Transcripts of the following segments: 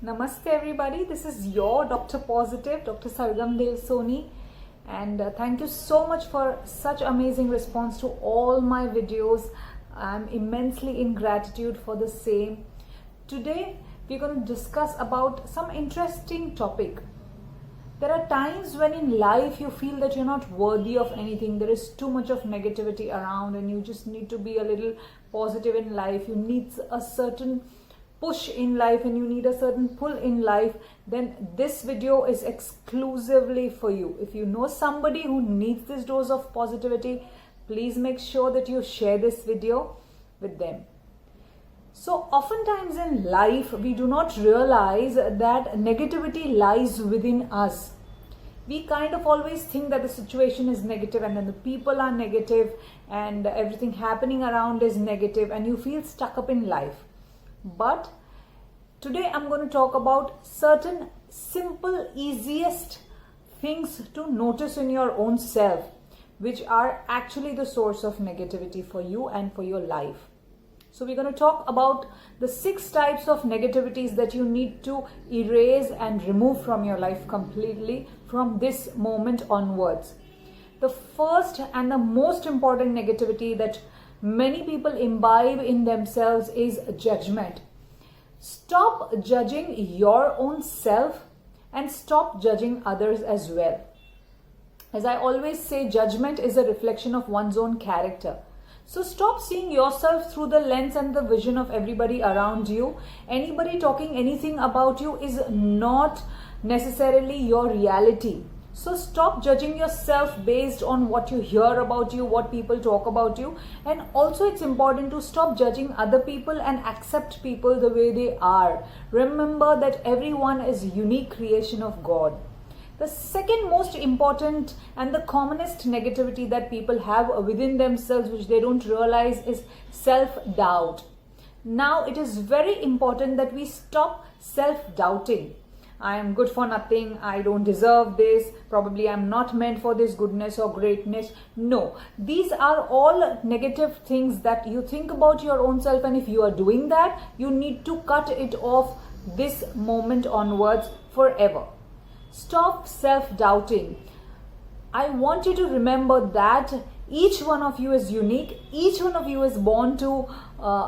Namaste everybody, this is your Dr. Positive, Dr. Sargam Dev Soni, and thank you so much for such amazing response to all my videos. I'm immensely in gratitude for the same. Today we're going to discuss about some interesting topic. There are times when in life you feel that you're not worthy of anything. There is too much of negativity around and you just need to be a little positive in life. You need a certain push in life and you need a certain pull in life. Then this video is exclusively for you. If you know somebody who needs this dose of positivity, please make sure that you share this video with them. So oftentimes in life, we do not realize that negativity lies within us. We kind of always think that the situation is negative and then the people are negative and everything happening around is negative and you feel stuck up in life. But today I'm going to talk about certain simple, easiest things to notice in your own self, which are actually the source of negativity for you and for your life. So we're going to talk about the 6 types of negativities that you need to erase and remove from your life completely from this moment onwards. The first and the most important negativity that many people imbibe in themselves is judgment. Stop judging your own self and stop judging others as well. As I always say, judgment is a reflection of one's own character. So stop seeing yourself through the lens and the vision of everybody around you. Anybody talking anything about you is not necessarily your reality. So stop judging yourself based on what you hear about you, what people talk about you. And also it's important to stop judging other people and accept people the way they are. Remember that everyone is a unique creation of God. The second most important and the commonest negativity that people have within themselves, which they don't realize, is self-doubt. Now it is very important that we stop self-doubting. I am good for nothing, I don't deserve this, probably I'm not meant for this goodness or greatness. No, these are all negative things that you think about your own self, and if you are doing that, you need to cut it off this moment onwards forever. Stop self-doubting. I want you to remember that each one of you is unique. Each one of you is born to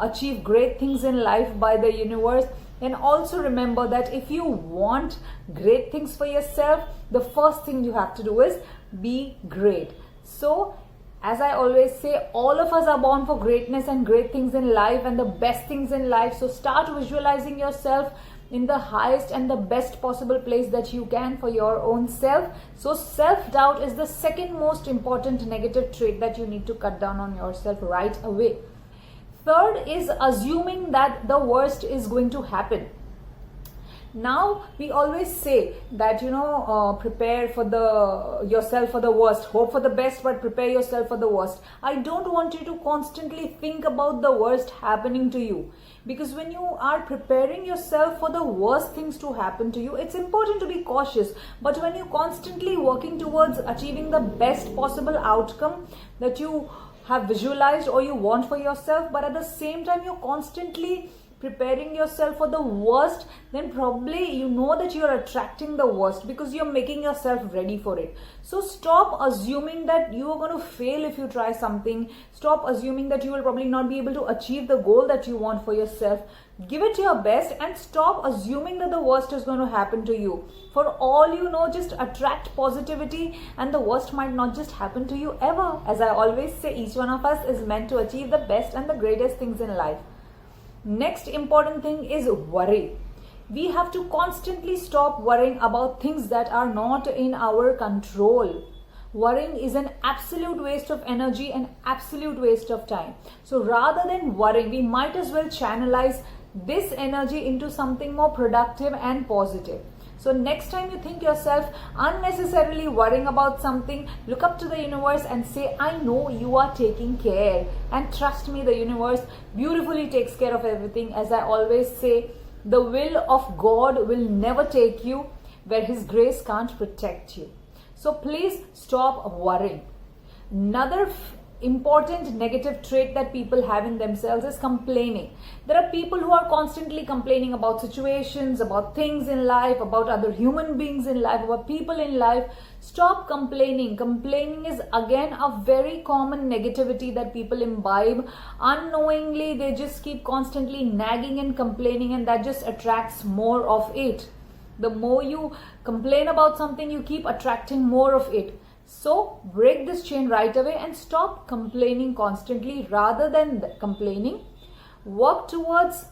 achieve great things in life by the universe. And also remember that if you want great things for yourself, the first thing you have to do is be great. So, as I always say, all of us are born for greatness and great things in life and the best things in life. So start visualizing yourself in the highest and the best possible place that you can for your own self. So self-doubt is the second most important negative trait that you need to cut down on yourself right away. Third is assuming that the worst is going to happen. Now we always say that prepare for yourself for the worst, hope for the best, but prepare yourself for the worst. I don't want you to constantly think about the worst happening to you, because when you are preparing yourself for the worst things to happen to you, it's important to be cautious. But when you're constantly working towards achieving the best possible outcome that you have visualized or you want for yourself, but at the same time you're constantly preparing yourself for the worst, then probably you know that you're attracting the worst because you're making yourself ready for it. So stop assuming that you are going to fail if you try something. Stop assuming that you will probably not be able to achieve the goal that you want for yourself. Give it your best and stop assuming that the worst is going to happen to you. For all you know, just attract positivity and the worst might not just happen to you ever. As I always say, each one of us is meant to achieve the best and the greatest things in life. Next important thing is worry. We have to constantly stop worrying about things that are not in our control. Worrying is an absolute waste of energy and absolute waste of time. So rather than worrying, we might as well channelize this energy into something more productive and positive. So next time you think yourself unnecessarily worrying about something, look up to the universe and say, I know you are taking care. And trust me, the universe beautifully takes care of everything. As I always say, the will of God will never take you where His grace can't protect you. So please stop worrying. Another important negative trait that people have in themselves is complaining. There are people who are constantly complaining about situations, about things in life, about other human beings in life, about people in life. Stop complaining. Complaining is again a very common negativity that people imbibe. Unknowingly, they just keep constantly nagging and complaining, and that just attracts more of it. The more you complain about something, you keep attracting more of it. So break this chain right away and stop complaining constantly. Rather than complaining, work towards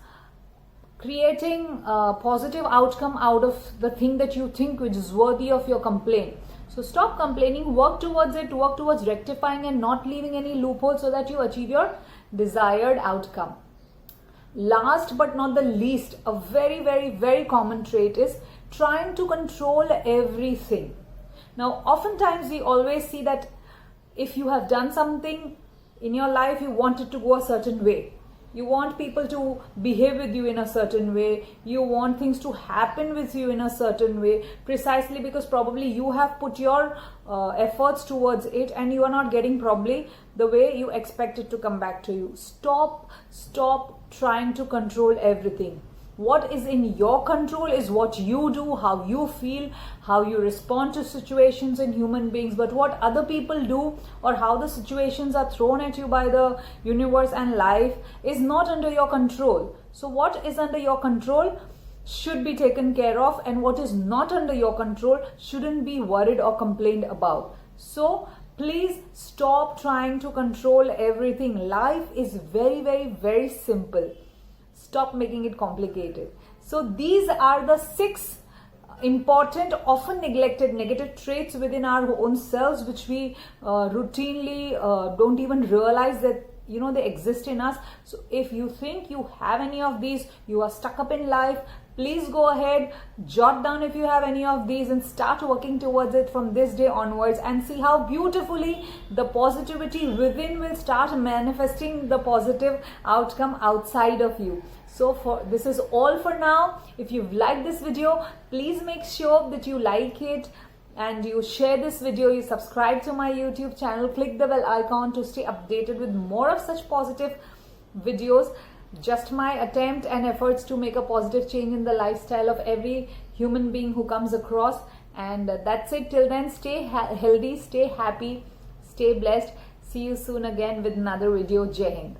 creating a positive outcome out of the thing that you think which is worthy of your complaint. So stop complaining, work towards it, work towards rectifying and not leaving any loophole so that you achieve your desired outcome. Last but not the least, a very common trait is trying to control everything. Now, oftentimes we always see that if you have done something in your life, you want it to go a certain way. You want people to behave with you in a certain way. You want things to happen with you in a certain way, precisely because probably you have put your efforts towards it and you are not getting probably the way you expect it to come back to you. Stop trying to control everything. What is in your control is what you do, how you feel, how you respond to situations and human beings. But what other people do or how the situations are thrown at you by the universe and life is not under your control. So what is under your control should be taken care of, and what is not under your control shouldn't be worried or complained about. So please stop trying to control everything. Life is very simple. Stop making it complicated. So these are the 6 important, often neglected negative traits within our own selves, which we routinely don't even realize that they exist in us. So if you think you have any of these, you are stuck up in life, please go ahead, jot down if you have any of these and start working towards it from this day onwards, and see how beautifully the positivity within will start manifesting the positive outcome outside of you. So this is all for now. If you've liked this video, please make sure that you like it and you share this video, you subscribe to my YouTube channel, click the bell icon to stay updated with more of such positive videos. Just my attempt and efforts to make a positive change in the lifestyle of every human being who comes across. And that's it. Till then, stay healthy, stay happy, stay blessed. See you soon again with another video. Jai Hind.